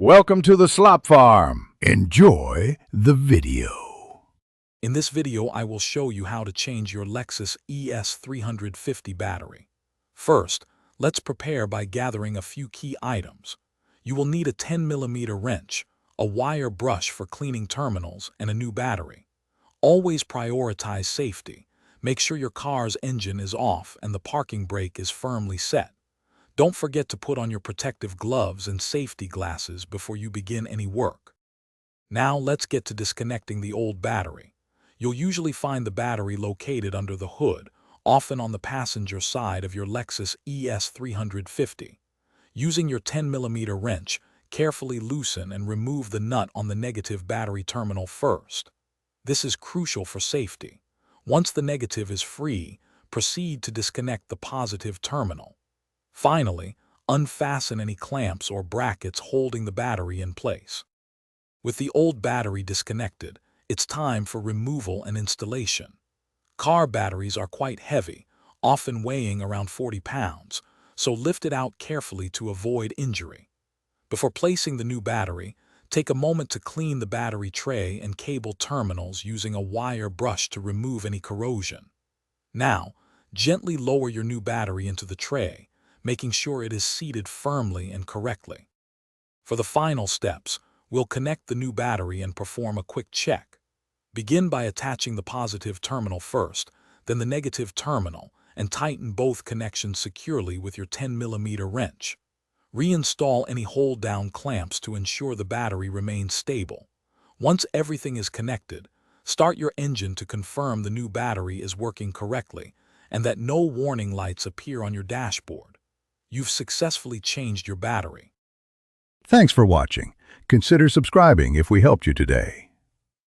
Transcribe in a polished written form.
Welcome to the Slop Farm. Enjoy the video. In this video, I will show you how to change your Lexus ES350 battery. First, let's prepare by gathering a few key items. You will need a 10mm wrench, a wire brush for cleaning terminals, and a new battery. Always prioritize safety. Make sure your car's engine is off and the parking brake is firmly set. Don't forget to put on your protective gloves and safety glasses before you begin any work. Now let's get to disconnecting the old battery. You'll usually find the battery located under the hood, often on the passenger side of your Lexus ES350. Using your 10mm wrench, carefully loosen and remove the nut on the negative battery terminal first. This is crucial for safety. Once the negative is free, proceed to disconnect the positive terminal. Finally, unfasten any clamps or brackets holding the battery in place. With the old battery disconnected, it's time for removal and installation. Car batteries are quite heavy, often weighing around 40 pounds, so lift it out carefully to avoid injury. Before placing the new battery, take a moment to clean the battery tray and cable terminals using a wire brush to remove any corrosion. Now, gently lower your new battery into the tray, making sure it is seated firmly and correctly. For the final steps, we'll connect the new battery and perform a quick check. Begin by attaching the positive terminal first, then the negative terminal, and tighten both connections securely with your 10mm wrench. Reinstall any hold-down clamps to ensure the battery remains stable. Once everything is connected, start your engine to confirm the new battery is working correctly and that no warning lights appear on your dashboard. You've successfully changed your battery. Thanks for watching. Consider subscribing if we helped you today.